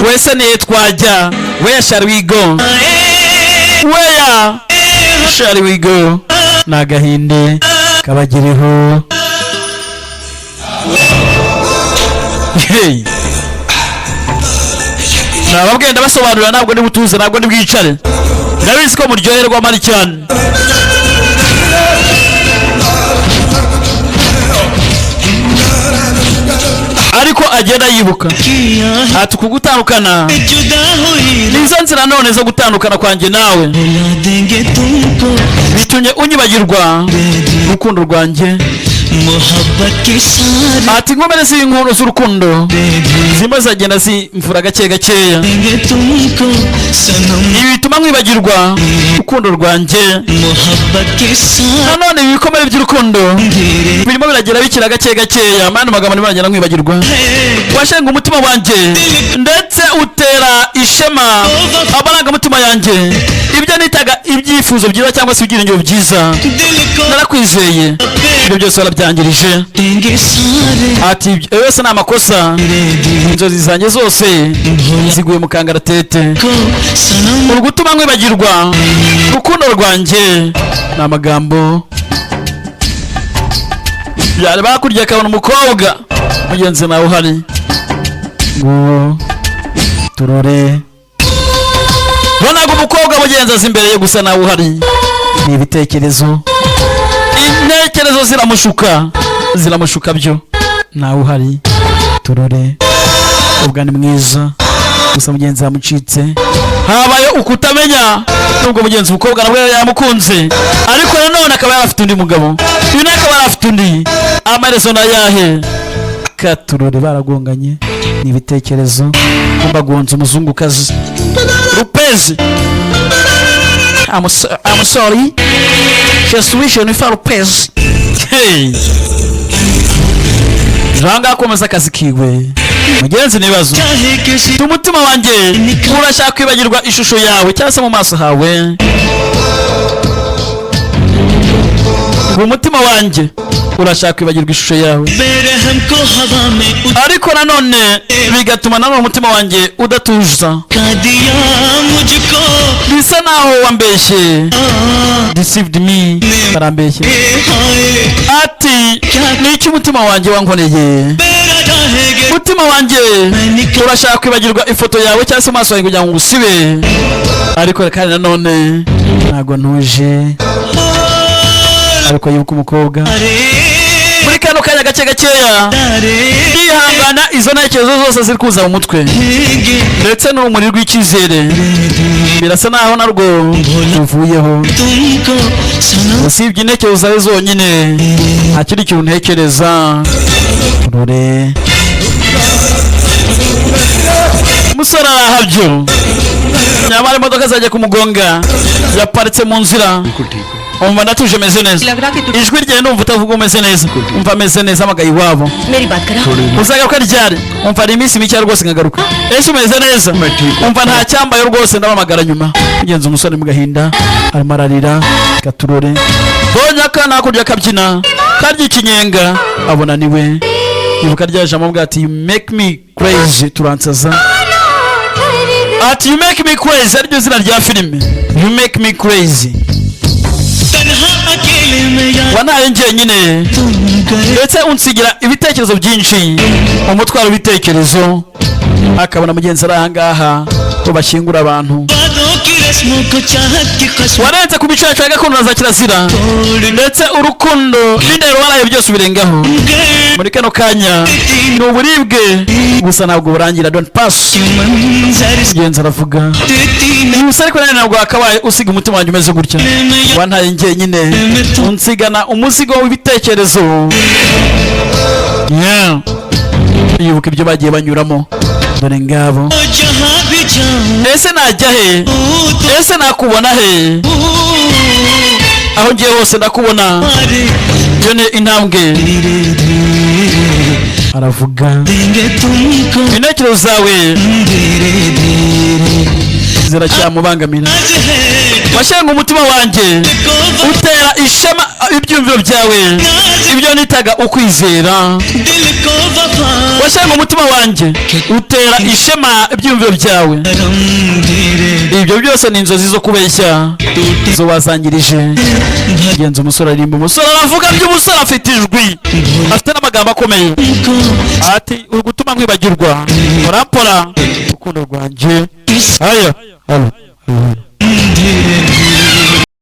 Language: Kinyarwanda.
wese ne twajya where shall we go where shall we go nagahinde kabagiriho hey nababwenda basobanurira ntabwo ndi butuze ntabwo ndi bwicare ndabizi ko muryoherwa mari cyane ariko agenda yibuka ati kugutandukana nizo nzira none zo gutandukana kwanjye nawe bitumye unyibagirwa urukundo rwanjye ati nkomere z'inkuru z'urukundo zimwe zagenda zimvura gake gakeya ibi bituma nkwibagirwa urukundo rwanjye nanone ibikomere by'urukundo birimo biragera bikira gake gakeya mani magambo ndimo nagenda nkwibagirwa washenga umutima wanjye ndetse utera ishema abaraga umutima yanjye ibyo nitaga ibyifuzo byiza cyangwa se ibyiringiro byiza narakwizeye ibyo byose warabyangirije ati wese ni amakosa inzozi zanjye zose ziguye mu kangaratete uri gutuma nkwibagirwa urukundo rwanjye ni amagambo byari bakurya akabona umukobwa mugenzi nawe uhari ngo turore bonaga umukobwa mugenzi azi imbere ye gusa nawe uhari ni ibitekerezo intekerezo ziramushuka byo nawe uhari turore ubwa ni mwiza gusa mugenzi yamucitse habaye ukutamenya nubwo mugenzi umukobwa nawe yamukunze ariko nanone akaba yarafite undi mugabo uyu nawe akaba yarafite undi amarezo na yahe katurore baragonganye ni ibitekerezo kumbagonza umuzungukazi Rupezi I'm sorry just wish you for Rupezi hey Ranga komeza akazi kiwe mugenzi nibazo tumutima wanjye urashaka kwibagirwa ishusho yawe cyangwa se mu maso hawe umutima wanjye urashaka kwibagirwa ishusho yawe ariko nanone bigatuma nanone umutima wanjye udatuza bisa naho wambeshye deceived me barambeshye ati niki umutima wanjye wankoneye umutima wanjye urashaka kwibagirwa ifoto yawe cyangwa se amaso yawe kugira ngo usibe ariko kandi nanone ntago ntuje ariko yibuka umukobwa muri kano kanya gake gakeya yihangana izo ntekerezo zose ziri kuza mu mutwe ndetse n'urumuri rw'icyizere birasa naho narwo ruvuyeho usibye intekerezo zawe zonyine nta kindi kintu ntekereza rure umusore arahabyo nyamara imodoka zajya kumugonga yaparitse mu nzira umva natuje meze neza ijwi rye ndumva utavuga umeze neza umva ameze neza amagaye iwabo uzagaruka ryari umva ari iminsi mike rwose nkagaruka ese umeze neza umva nta cyambaye rwose ndabamagara nyuma mugenzi umusore mu gahinda arimo ararira gaturore bonye akana hakurya akabyina karya ikinyenga abona niwe yibuka rya jambo bwa ati you make me crazy turansaza ati you make me crazy ariryo zina rya filime you make me crazy wanaye njyenyine ndetse unsigira ibitekerezo byinshi umutwaro w'ibitekerezo akabona mugenzi ari ahangaha ko bashyingura abantu warenze ku bicacu ya gakondo za kirazira ndetse urukundo n'indero waraye byose ubirengaho muri kano kanya ni uburibwe gusa ntabwo burangira don't pass mugenzi aravuga gusa ariko nane ntabwo wakabaye usiga umutima wanjye umeze gutya wantaye njyenyine unsigana umuzigo w'ibitekerezo yibuka ibyo bagiye banyuramo dore ngabo ese najya he ese nakubona he aho ngiye hose ndakubona iyo ni intambwe aravuga intekerezo zawe ziracyamubangamira washenga umutima wanjye utera ishema ibyumviro byawe, ibyo nitaga ukwizera. Washanga umutima wanjye utera ishema ibyumviro byawe. Ibyo byose ni inzozi zo kubeshya zo wazangirije. Genza umusore arimba, umusore aravuga by'umusore afite ijwi, afite n'amagambo akomeye ati uri gutuma nkwibagirwa, mpora urukundo rwanjye. Aya